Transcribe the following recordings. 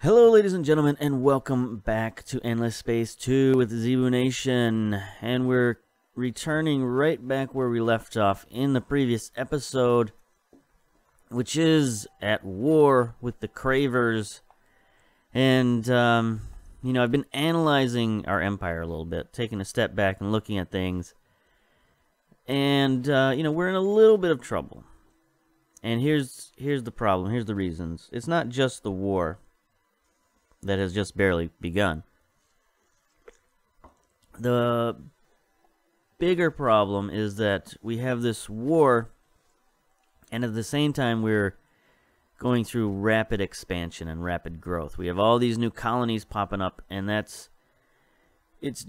Hello ladies and gentlemen, and welcome back to Endless Space 2 with Zebu Nation. And we're returning right back where we left off in the previous episode, which is at war with the Cravers. And, I've been analyzing our empire a little bit, taking a step back and looking at things. And, we're in a little bit of trouble. And here's the problem, here's the reasons. It's not just the war that has just barely begun. The bigger problem is that we have this war, and at the same time we're going through rapid expansion and rapid growth. We have all these new colonies popping up, and it's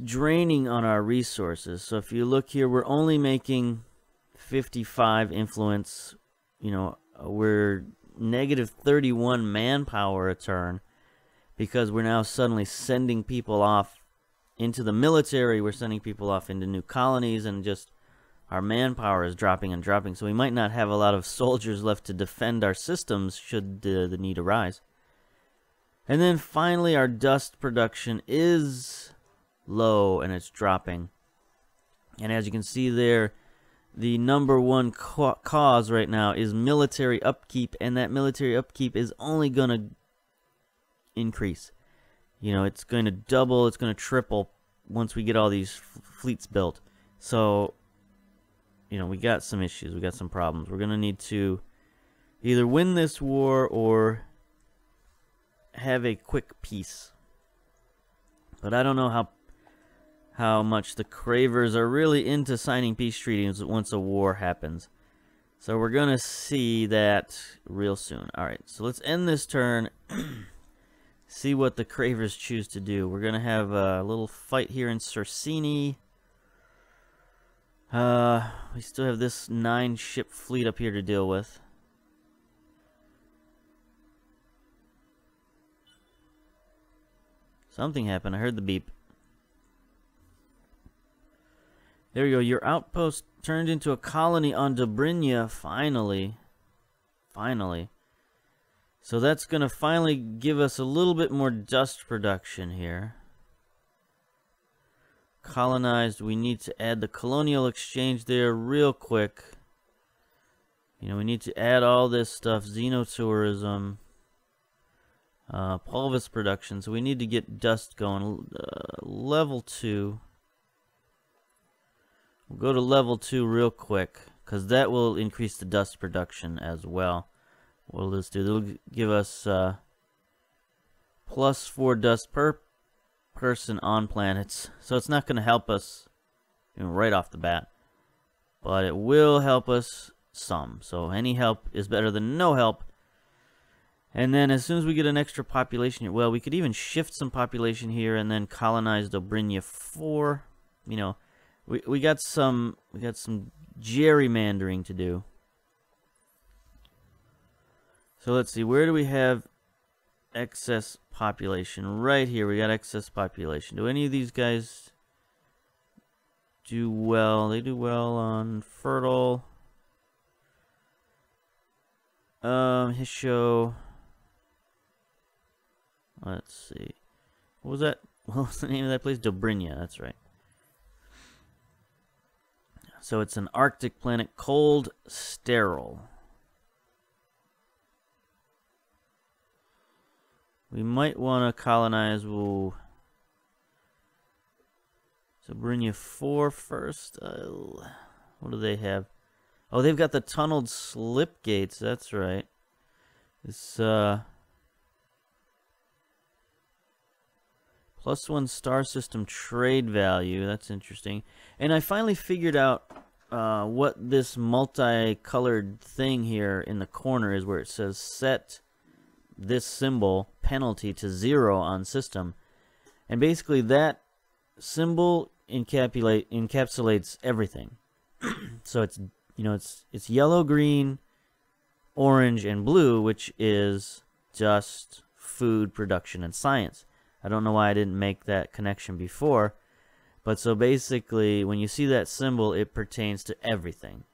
draining on our resources. So if you look here, we're only making 55 influence. We're negative 31 manpower a turn, because we're now suddenly sending people off into the military, we're sending people off into new colonies, and just our manpower is dropping and dropping. So we might not have a lot of soldiers left to defend our systems should the need arise. And then finally, our dust production is low and it's dropping. And as you can see there, the number one cause right now is military upkeep, and that military upkeep is only going to increase. It's going to double, it's going to triple once we get all these fleets built. So, we got some issues, we got some problems. We're going to need to either win this war or have a quick peace. But I don't know how much the Cravers are really into signing peace treaties once a war happens. So we're going to see that real soon. Alright, so let's end this turn. See what the Cravers choose to do. We're going to have a little fight here in Circini. We still have this 9-ship fleet up here to deal with. Something happened. I heard the beep. There we go. Your outpost turned into a colony on Dobrynia. Finally. Finally. So that's going to finally give us a little bit more dust production here. Colonized, we need to add the colonial exchange there real quick. We need to add all this stuff. Xenotourism. Pulvis production. So we need to get dust going. Level 2. We'll go to level 2 real quick, because that will increase the dust production as well. What'll this do? It'll give us plus 4 dust per person on planets. So it's not going to help us right off the bat. But it will help us some. So any help is better than no help. And then as soon as we get an extra population here, well, we could even shift some population here and then colonize Dobrynia 4. We got some gerrymandering to do. So let's see, where do we have excess population? Right here, we got excess population. Do any of these guys do well? They do well on fertile. Hisho. Let's see. What was that? What was the name of that place? Dobrynia, that's right. So it's an Arctic planet, cold, sterile. We might want to colonize Dobrynia 4 first. What do they have? Oh, they've got the tunneled slip gates. That's right. This +1 star system trade value. That's interesting. And I finally figured out what this multicolored thing here in the corner is, where it says set this symbol penalty to 0 on system. And basically that symbol encapsulates everything. So it's it's yellow, green, orange, and blue, which is just food production and science. I don't know why I didn't make that connection before, but so basically when you see that symbol, it pertains to everything.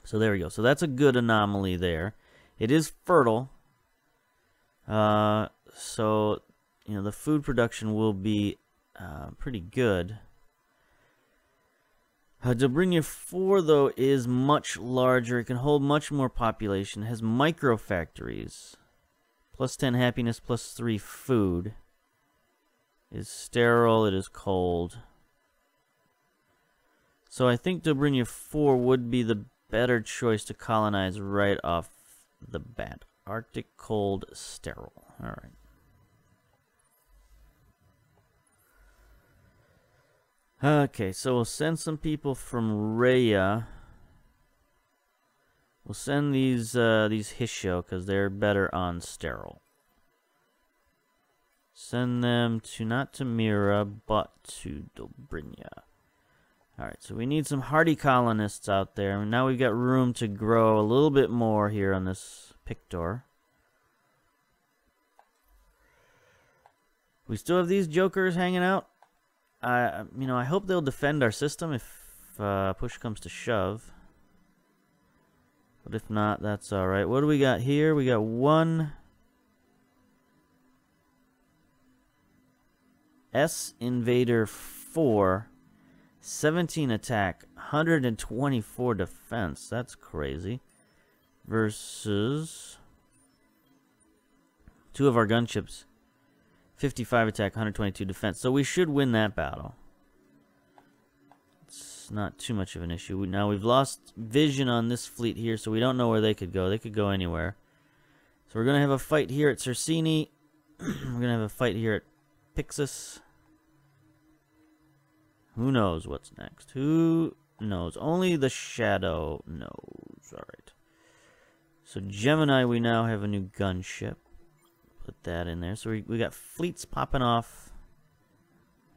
So there we go. So that's a good anomaly there. It is fertile. So, you know, the food production will be pretty good. Dobrynia 4, though, is much larger. It can hold much more population. It has micro factories. Plus 10 happiness, plus 3 food. It is sterile, it is cold. So I think Dobrynia 4 would be the better choice to colonize right off the bat. Arctic, cold, sterile. Alright. Okay, so we'll send some people from Rhea. We'll send these Hisho, because they're better on sterile. Send them to, not to Mira, but to Dobrynia. Alright, so we need some hardy colonists out there. And now we've got room to grow a little bit more here on this Pictor. We still have these jokers hanging out. You know, I hope they'll defend our system if push comes to shove. But if not, that's alright. What do we got here? We got one S Invader 4, 17 attack, 124 defense. That's crazy. Versus 2 of our gunships, 55 attack, 122 defense. So we should win that battle. It's not too much of an issue. Now we've lost vision on this fleet here, so we don't know where they could go. They could go anywhere. So we're going to have a fight here at Cercini. We're going to have a fight here at Pixis. Who knows what's next? Who knows? Only the Shadow knows. Alright. So Gemini, we now have a new gunship. Put that in there. So we got fleets popping off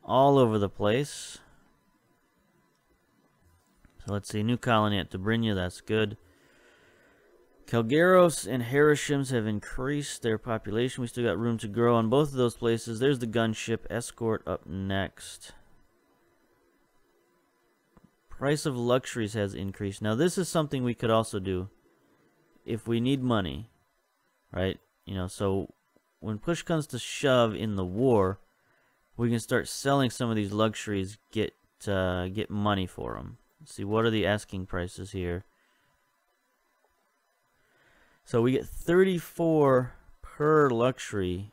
all over the place. So let's see. New colony at Dobrynia. That's good. Kalgaros and Harashims have increased their population. We still got room to grow on both of those places. There's the gunship. Escort up next. Price of luxuries has increased. Now this is something we could also do if we need money, right? You know, so when push comes to shove in the war, we can start selling some of these luxuries, get money for them. Let's see, what are the asking prices here? So we get 34 per luxury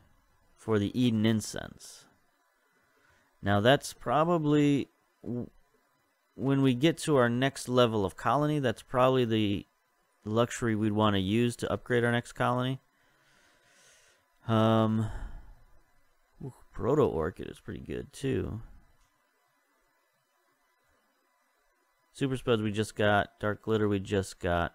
for the Eden Incense. Now that's probably, when we get to our next level of colony, that's probably the luxury we'd want to use to upgrade our next colony. Proto Orchid is pretty good too. Super Spuds we just got. Dark Glitter we just got.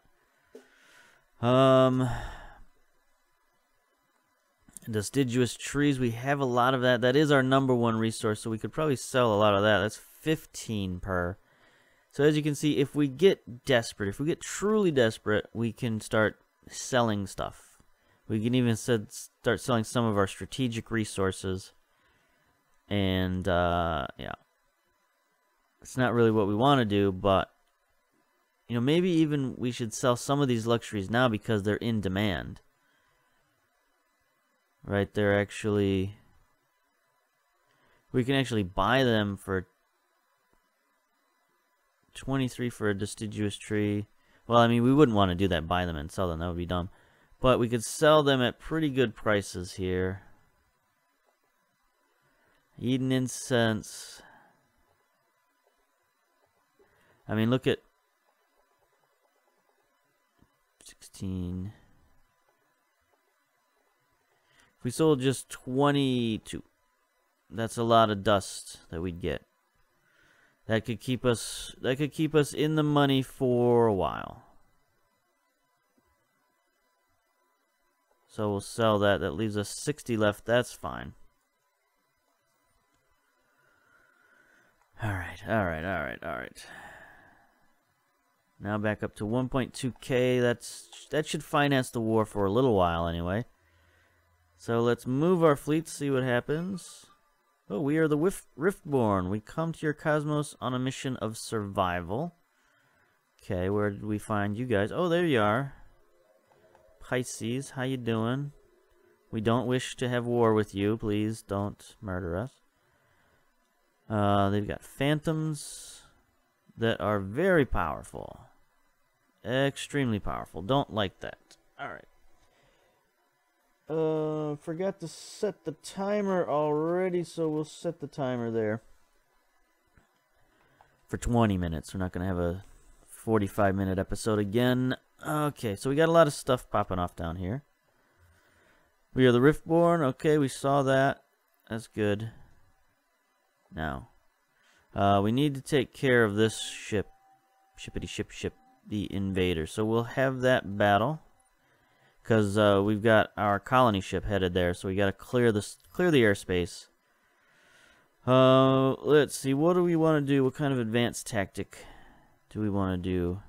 Deciduous Trees, we have a lot of that. That is our #1 resource, so we could probably sell a lot of that. That's 15 per. So as you can see, if we get desperate, if we get truly desperate, we can start selling stuff. We can even start selling some of our strategic resources. And, yeah. It's not really what we want to do, but, you know, maybe even we should sell some of these luxuries now because they're in demand. Right, they're actually... We can actually buy them for 23 for a deciduous tree. Well, I mean, we wouldn't want to do that, buy them and sell them. That would be dumb. But we could sell them at pretty good prices here. Eden Incense. I mean, look at 16. If we sold just 22, that's a lot of dust that we'd get. That could keep us in the money for a while. So we'll sell that. That leaves us 60 left. That's fine. All right. Now back up to 1.2k. That should finance the war for a little while anyway. So let's move our fleet, see what happens. Oh, we are the Riftborn. We come to your cosmos on a mission of survival. Okay, where did we find you guys? Oh, there you are. Pisces, how you doing? We don't wish to have war with you. Please don't murder us. They've got phantoms that are very powerful. Extremely powerful. Don't like that. Alright. Forgot to set the timer already, so we'll set the timer there. For 20 minutes. We're not going to have a 45-minute episode again. Okay, so we got a lot of stuff popping off down here. We are the Riftborn. Okay, we saw that. That's good. Now, we need to take care of this ship. Ship, the invader. So we'll have that battle. Because we've got our colony ship headed there. So we got to clear the airspace. Let's see. What do we want to do? What kind of advanced tactic do we want to do?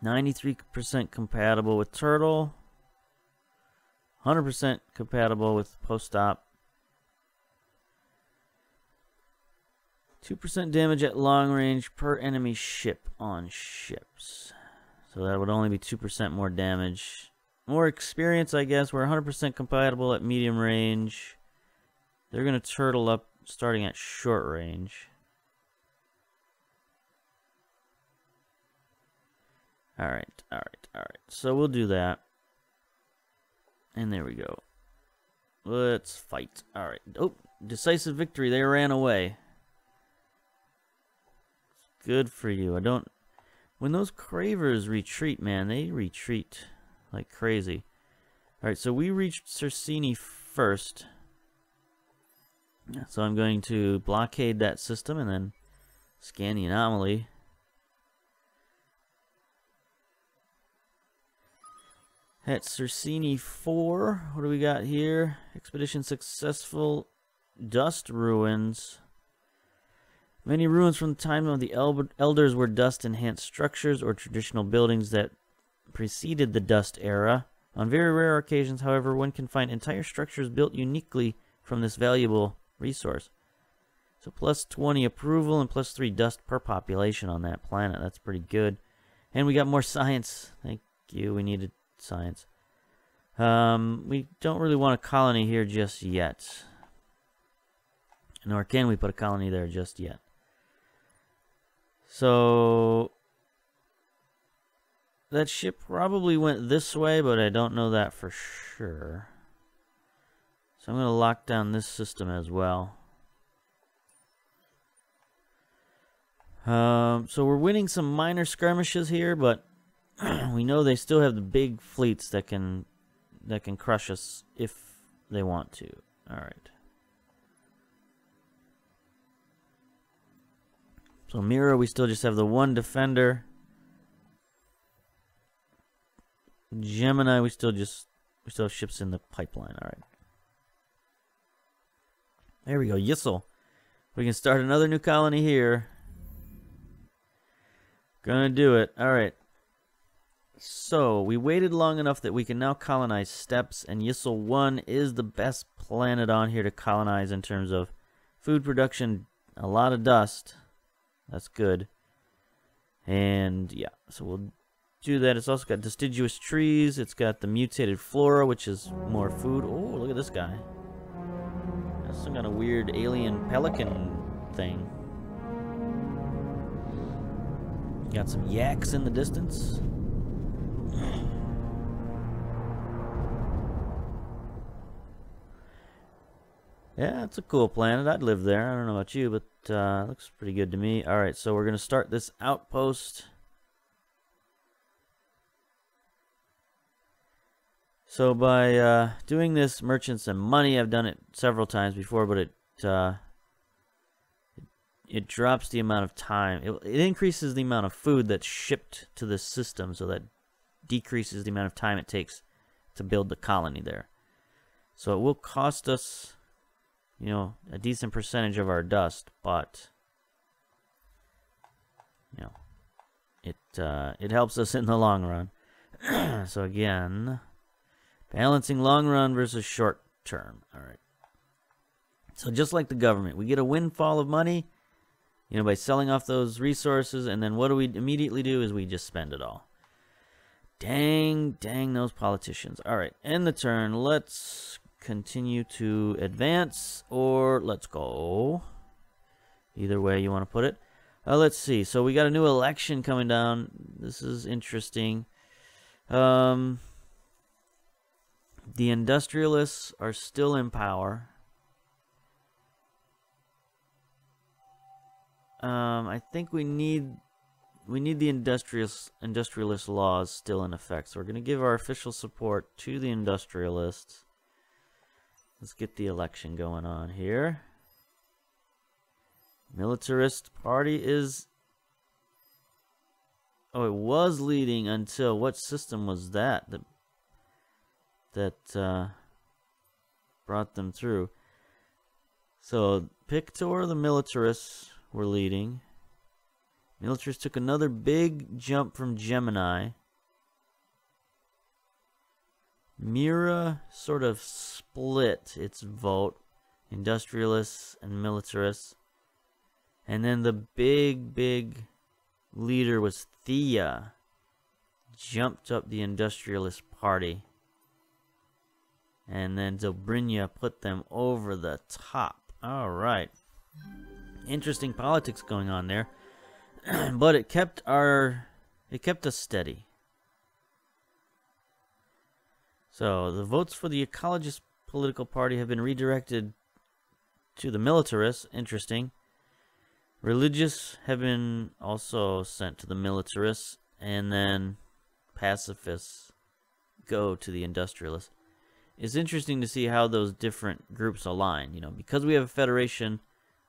93% compatible with turtle. 100% compatible with post-op. 2% damage at long range per enemy ship on ships. So that would only be 2% more damage. More experience, I guess. We're 100% compatible at medium range. They're going to turtle up starting at short range. Alright. So we'll do that. And there we go. Let's fight. Alright. Oh, decisive victory. They ran away. Good for you. When those Cravers retreat, man, they retreat like crazy. Alright, so we reached S1E first. So I'm going to blockade that system and then scan the anomaly. At S1E 4, what do we got here? Expedition successful. Dust ruins. Many ruins from the time of the elders were dust-enhanced structures or traditional buildings that preceded the dust era. On very rare occasions, however, one can find entire structures built uniquely from this valuable resource. So plus 20 approval and plus 3 dust per population on that planet. That's pretty good. And we got more science. Thank you. We needed science. We don't really want a colony here just yet. Nor can we put a colony there just yet. So that ship probably went this way, but I don't know that for sure. So I'm going to lock down this system as well. So we're winning some minor skirmishes here, but we know they still have the big fleets that can crush us if they want to. All right. So Mira, we still just have the one defender. Gemini, we still have ships in the pipeline. All right. There we go. Yissel. We can start another new colony here. Gonna do it. All right. So we waited long enough that we can now colonize Steppes, and Yissel 1 is the best planet on here to colonize in terms of food production. A lot of dust. That's good. And yeah, so we'll do that. It's also got deciduous trees. It's got the mutated flora, which is more food. Oh, look at this guy. That's some kind of weird alien pelican thing. Got some yaks in the distance. Yeah, it's a cool planet. I'd live there. I don't know about you, but it looks pretty good to me. All right, so we're going to start this outpost. So by doing this, merchants and money, I've done it several times before, but it drops the amount of time. It increases the amount of food that's shipped to this system, so that decreases the amount of time it takes to build the colony there. So it will cost us, you know, a decent percentage of our dust, but you know, it helps us in the long run. So again, balancing long run versus short term. All right. So just like the government, we get a windfall of money, you know, by selling off those resources, and then what do we immediately do is we just spend it all. Dang those politicians. Alright, end the turn. Let's continue to advance, or let's go. Either way you want to put it. Let's see. So we got a new election coming down. This is interesting. The industrialists are still in power. I think we need the industrialist laws still in effect. So we're going to give our official support to the industrialists. Let's get the election going on here. Militarist party is... Oh, it was leading until... What system was that brought them through? So, Pictor, the militarists were leading. Militarists took another big jump from Gemini. Mira sort of split its vote. Industrialists and militarists. And then the big leader was Thea. Jumped up the industrialist party. And then Dobrynya put them over the top. Alright. Interesting politics going on there. But it kept us steady. So the votes for the ecologist political party have been redirected to the militarists. Interesting. Religious have been also sent to the militarists, and then pacifists go to the industrialists. It's interesting to see how those different groups align. You know, because we have a federation,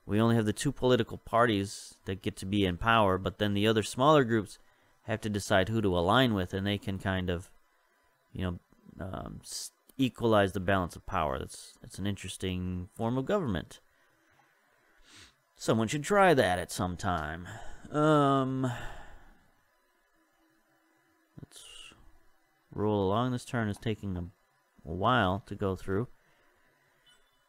we only have the two political parties that get to be in power, but then the other smaller groups have to decide who to align with, and they can kind of, you know, equalize the balance of power. That's an interesting form of government. Someone should try that at some time. Let's roll along. This turn is taking a while to go through.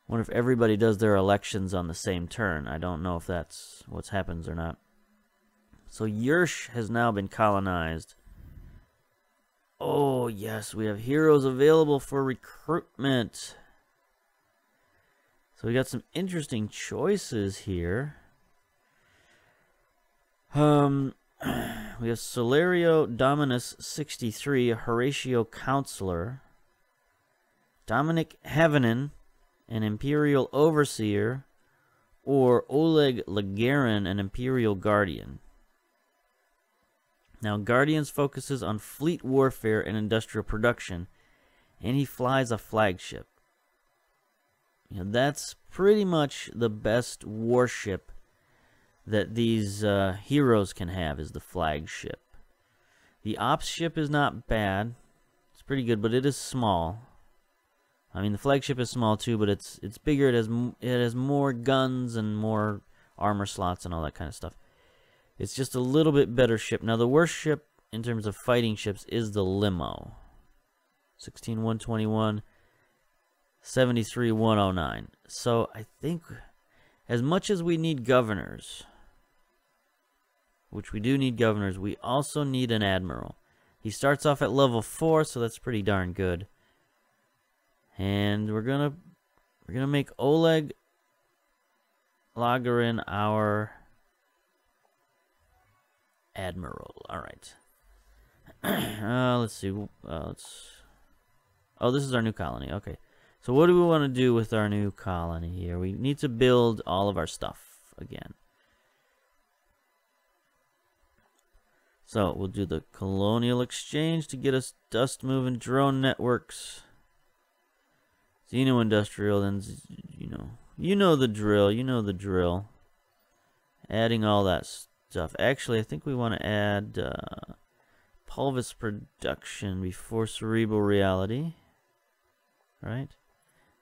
Wonder if everybody does their elections on the same turn. I don't know if that's what happens or not. So Yersh has now been colonized. Oh yes, we have heroes available for recruitment. So we got some interesting choices here. We have Solario Dominus 63, Horatio Counselor. Dominic Heavenin, an Imperial Overseer. Or Oleg Lagarin, an Imperial Guardian. Now, Guardians focuses on fleet warfare and industrial production. And he flies a flagship. You know, that's pretty much the best warship that these heroes can have, is the flagship. The ops ship is not bad. It's pretty good, but it is small. I mean, the flagship is small too, but it's bigger. It has more guns and more armor slots and all that kind of stuff. It's just a little bit better ship. Now, the worst ship in terms of fighting ships is the Limo. 16-121. 73-109. So I think as much as we need governors, which we do need governors, we also need an admiral. He starts off at level 4, so that's pretty darn good. And we're gonna make Oleg Lagarin our admiral. All right. Let's see. Oh, this is our new colony. Okay. So what do we want to do with our new colony here? We need to build all of our stuff again. So we'll do the colonial exchange to get us dust moving drone networks. Xeno-industrial, then, you know the drill. You know the drill. Adding all that stuff. Actually, I think we want to add pulvis production before cerebral reality. Right?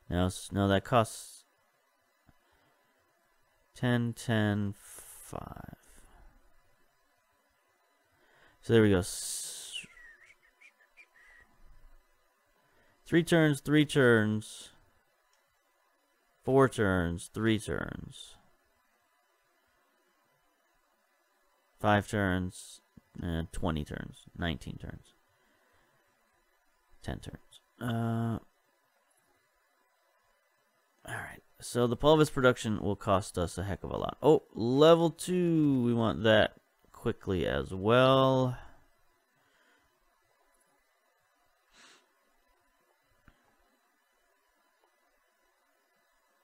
Now, no, that costs 10, 10, 5. So there we go. 3 turns, 3 turns. 4 turns, 3 turns. 5 turns, 20 turns, 19 turns. 10 turns. Alright, so the pulvis production will cost us a heck of a lot. Oh, level 2, we want that quickly as well.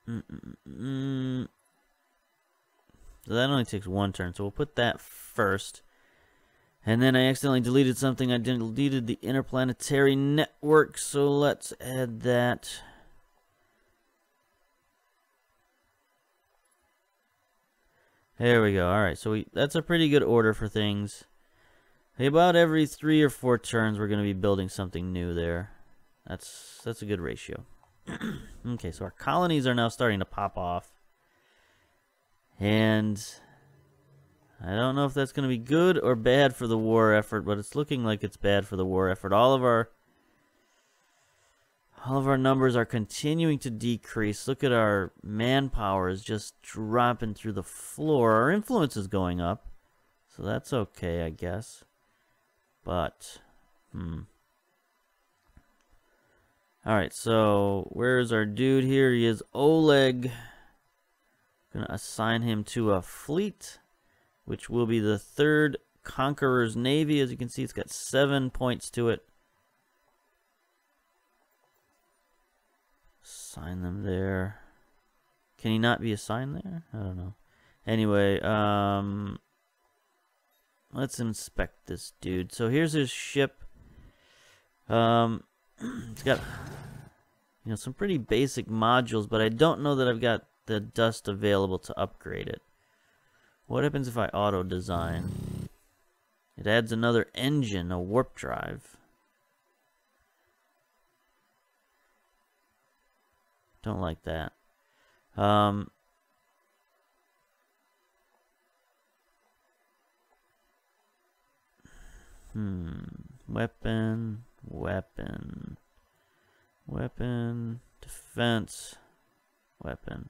So that only takes 1 turn, so we'll put that first. And then I accidentally deleted something. I deleted the interplanetary network, so let's add that. There we go. Alright, so that's a pretty good order for things. About every 3 or 4 turns we're going to be building something new there. That's a good ratio. Okay, so our colonies are now starting to pop off. And I don't know if that's going to be good or bad for the war effort, but it's looking like it's bad for the war effort. All of our numbers are continuing to decrease. Look at our manpower is just dropping through the floor. Our influence is going up, so that's okay, I guess. But, Alright, so where's our dude here? He is Oleg. Gonna assign him to a fleet, which will be the 3rd Conqueror's Navy. As you can see, it's got 7 points to it. Assign them there. Can he not be assigned there? I don't know. Anyway, let's inspect this dude. So here's his ship. It's got, some pretty basic modules, but I don't know that I've got the dust available to upgrade it. What happens if I auto design? It adds another engine, a warp drive. Don't like that. Weapon, defense, weapon,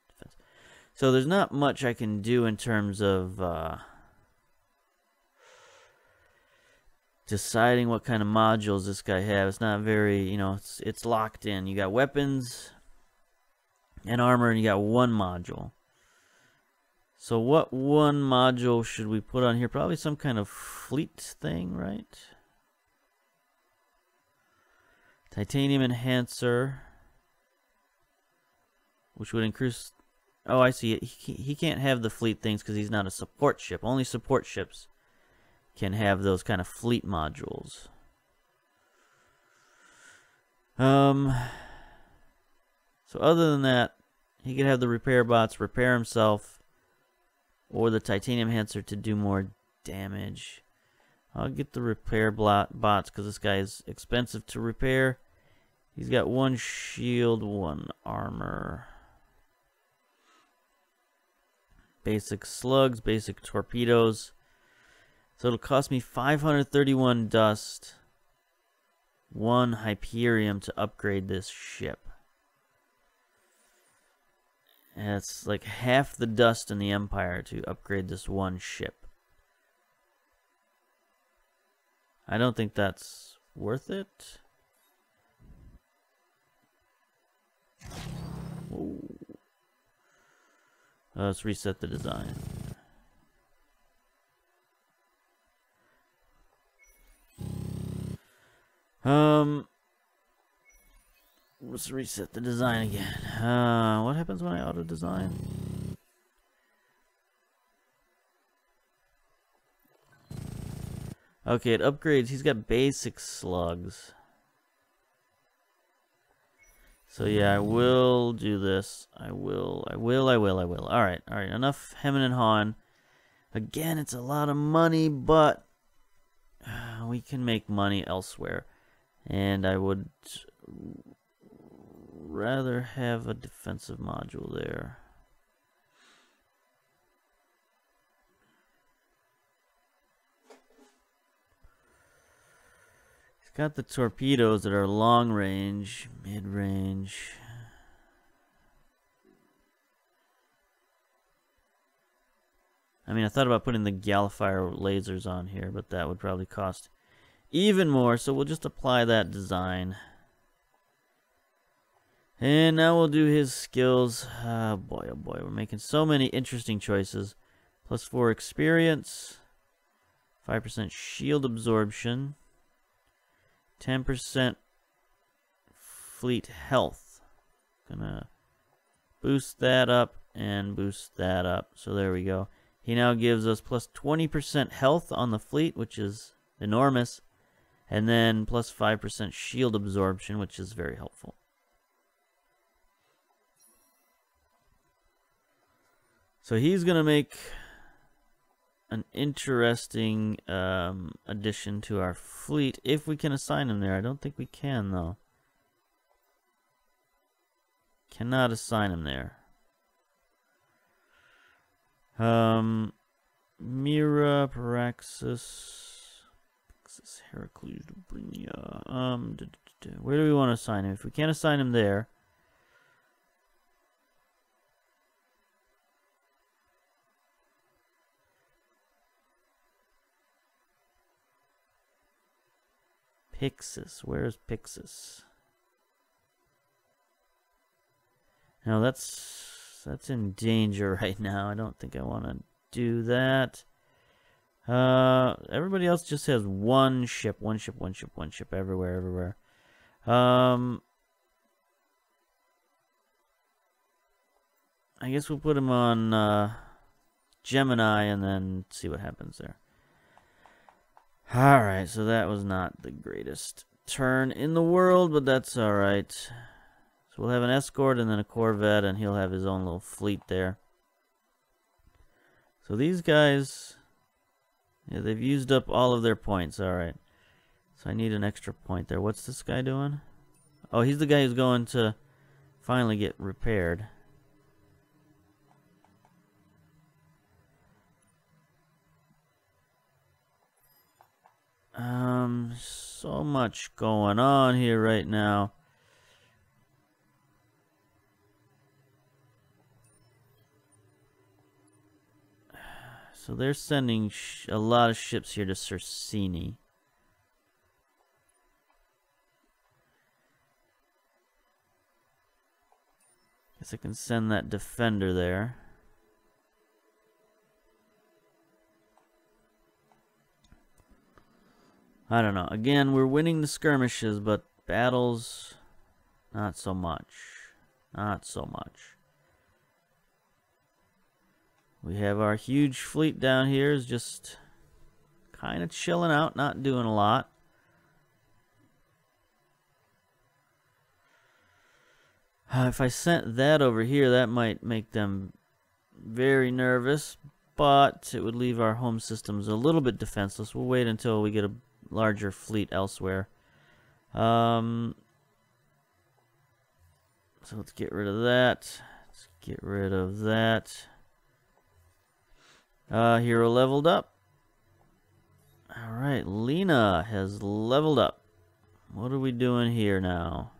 defense. So there's not much I can do in terms of deciding what kind of modules this guy has. It's not very, it's locked in. You got weapons and armor, and you got 1 module. So what 1 module should we put on here? Probably some kind of fleet thing, right? Titanium enhancer, which would increase. Oh, I see it. He can't have the fleet things because he's not a support ship. Only support ships can have those kind of fleet modules. So other than that, he could have the repair bots repair himself, or the titanium enhancer to do more damage. I'll get the repair bots because this guy is expensive to repair. He's got 1 shield, 1 armor. Basic slugs, basic torpedoes. So it'll cost me 531 dust, 1 Hyperium to upgrade this ship. And it's like half the dust in the Empire to upgrade this 1 ship. I don't think that's worth it. Whoa. Let's reset the design. Let's reset the design again. What happens when I auto design? Okay, it upgrades. He's got basic slugs. So yeah, I will do this. I will. Alright, enough hemming and hawing. Again, it's a lot of money, but we can make money elsewhere. And I would rather have a defensive module there. He's got the torpedoes that are long range, mid range. I mean, I thought about putting the Gallifire lasers on here, but that would probably cost even more, so we'll just apply that design. And now we'll do his skills. Oh boy, we're making so many interesting choices. +4 experience, 5% shield absorption, 10% fleet health. Gonna boost that up and boost that up. So there we go. He now gives us +20% health on the fleet, which is enormous. And then +5% shield absorption, which is very helpful. So he's going to make an interesting addition to our fleet if we can assign him there. I don't think we can, though. Cannot assign him there. Mira, Paraxis, Heracles, Dubrinia. Where do we want to assign him? If we can't assign him there, Pixis. Where's Pixis? No, that's in danger right now. I don't think I want to do that. Everybody else just has one ship everywhere. I guess we'll put him on Gemini and then see what happens there. Alright, so that was not the greatest turn in the world, but that's alright. So we'll have an escort and then a corvette, and he'll have his own little fleet there. So these guys, yeah, they've used up all of their points. Alright. So I need an extra point there. What's this guy doing? Oh, he's the guy who's going to finally get repaired. So much going on here right now. So they're sending a lot of ships here to Cercini. Guess I can send that defender there. I don't know. Again, we're winning the skirmishes, but battles, not so much. Not so much. We have our huge fleet down here is just kind of chilling out, not doing a lot. If I sent that over here, that might make them very nervous, but it would leave our home systems a little bit defenseless. We'll wait until we get a larger fleet elsewhere. So let's get rid of that. Let's get rid of that. Hero leveled up. Alright, Lena has leveled up. What are we doing here now?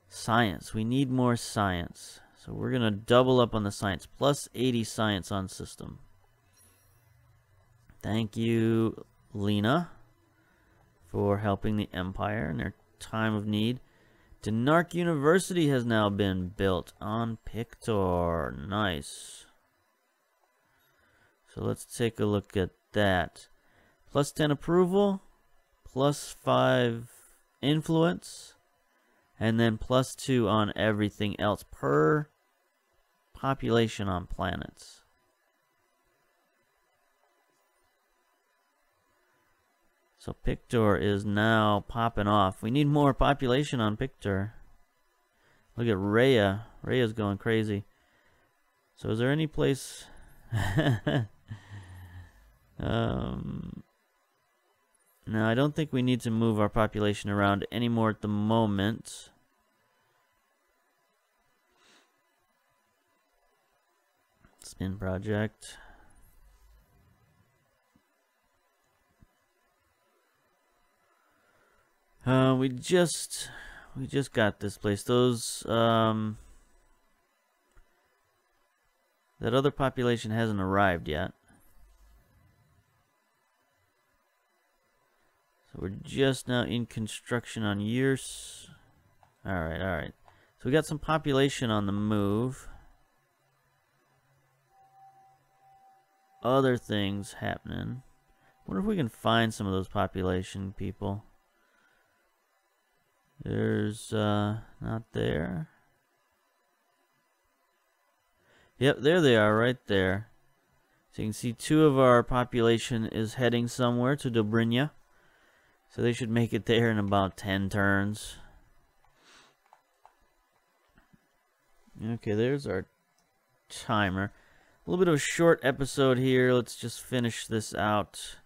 Science. We need more science. So we're going to double up on the science. Plus 80 science on system. Thank you, Lena, for helping the Empire in their time of need. Denark University has now been built on Pictor. Nice. So let's take a look at that. Plus 10 approval, plus 5 influence, and then plus 2 on everything else per population on planets. So Pictor is now popping off. We need more population on Pictor. Look at Rhea. Rhea's going crazy. So is there any place... No, I don't think we need to move our population around anymore at the moment. Spin project. We just got this place. Those that other population hasn't arrived yet. So we're just now in construction on yours. Alright, alright. So we got some population on the move. Other things happening. Wonder if we can find some of those population people. There's, not there. Yep, there they are, right there. So you can see 2 of our population is heading somewhere to Dobrynia. So they should make it there in about 10 turns. Okay, there's our timer. A little bit of a short episode here. Let's just finish this out.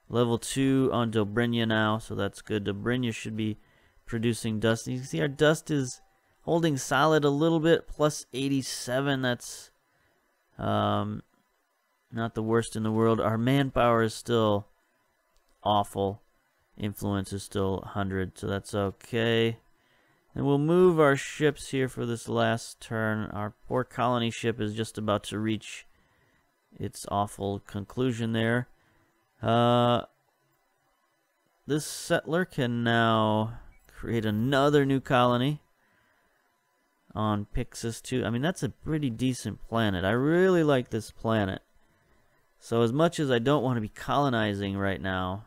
Level 2 on Dobrynia now, so that's good. Dobrynia should be producing dust. You can see our dust is holding solid a little bit, plus 87. That's not the worst in the world. Our manpower is still awful. Influence is still 100, so that's okay. And we'll move our ships here for this last turn. Our poor colony ship is just about to reach its awful conclusion there. This settler can now create another new colony on Pixis 2. I mean, that's a pretty decent planet. I really like this planet. So as much as I don't want to be colonizing right now,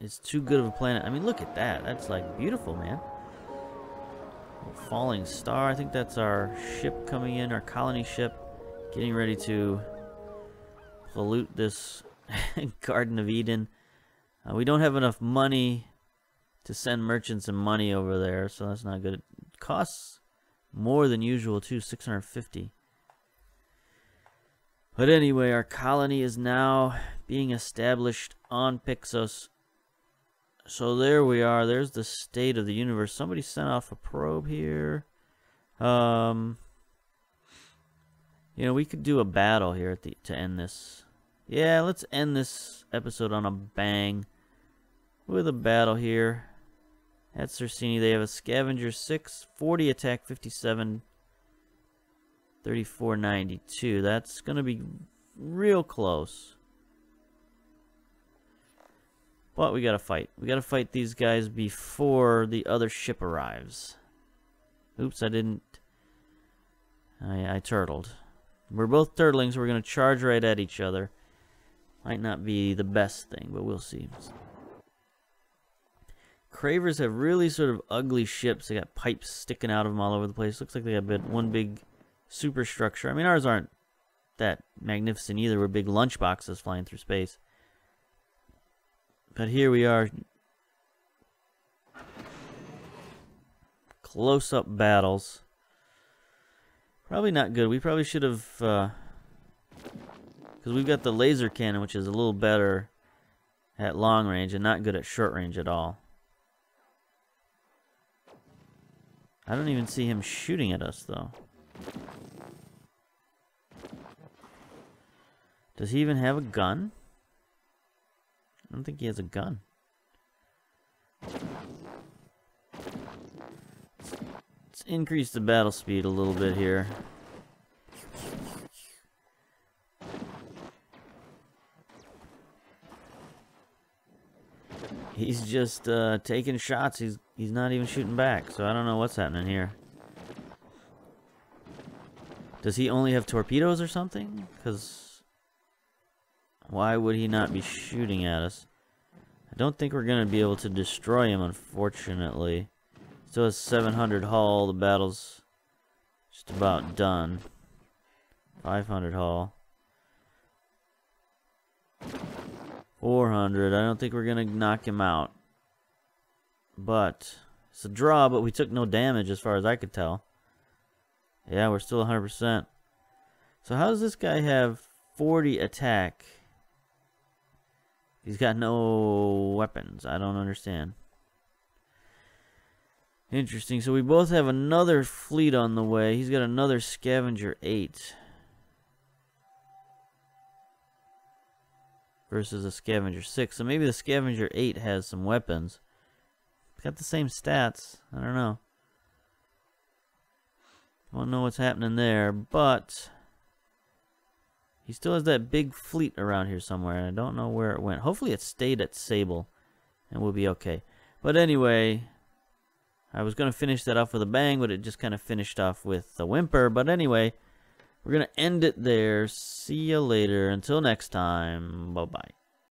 it's too good of a planet. I mean, look at that. That's like beautiful, man. Falling star. I think that's our ship coming in, our colony ship, getting ready to pollute this Garden of Eden. We don't have enough money to send merchants and money over there, so that's not good. It costs more than usual too, 650. But anyway, our colony is now being established on Pixos. So there we are. There's the state of the universe. Somebody sent off a probe here. You know, we could do a battle here at to end this. Yeah, let's end this episode on a bang with a battle here. At Cersini, they have a scavenger 6, 40 attack, 57, 3492. That's going to be real close. But we got to fight. We got to fight these guys before the other ship arrives. Oops, I didn't. I turtled. We're both turtling, so we're going to charge right at each other. Might not be the best thing, but we'll see. Cravers have really sort of ugly ships. They got pipes sticking out of them all over the place. Looks like they got one big superstructure. I mean, ours aren't that magnificent either. We're big lunchboxes flying through space. But here we are. Close-up battles. Probably not good. We probably should have... because we've got the laser cannon, which is a little better at long range and not good at short range at all. I don't even see him shooting at us, though. Does he even have a gun? I don't think he has a gun. Let's increase the battle speed a little bit here. He's just taking shots. He's not even shooting back, so I don't know what's happening here. Does he only have torpedoes or something? Because why would he not be shooting at us? I don't think we're going to be able to destroy him, unfortunately. Still has 700 hull. The battle's just about done. 500 hull. 400. I don't think we're going to knock him out. But it's a draw, but we took no damage as far as I could tell. Yeah, we're still 100%. So how does this guy have 40 attack? He's got no weapons. I don't understand. Interesting. So we both have another fleet on the way. He's got another Scavenger 8. Versus a Scavenger 6. So maybe the Scavenger 8 has some weapons. It's got the same stats. I don't know. Don't know what's happening there, but He still has that big fleet around here somewhere. I don't know where it went. Hopefully it stayed at Sable, and we'll be okay. But anyway, I was going to finish that off with a bang, but it just kind of finished off with a whimper. But anyway, we're going to end it there. See you later. Until next time. Bye-bye.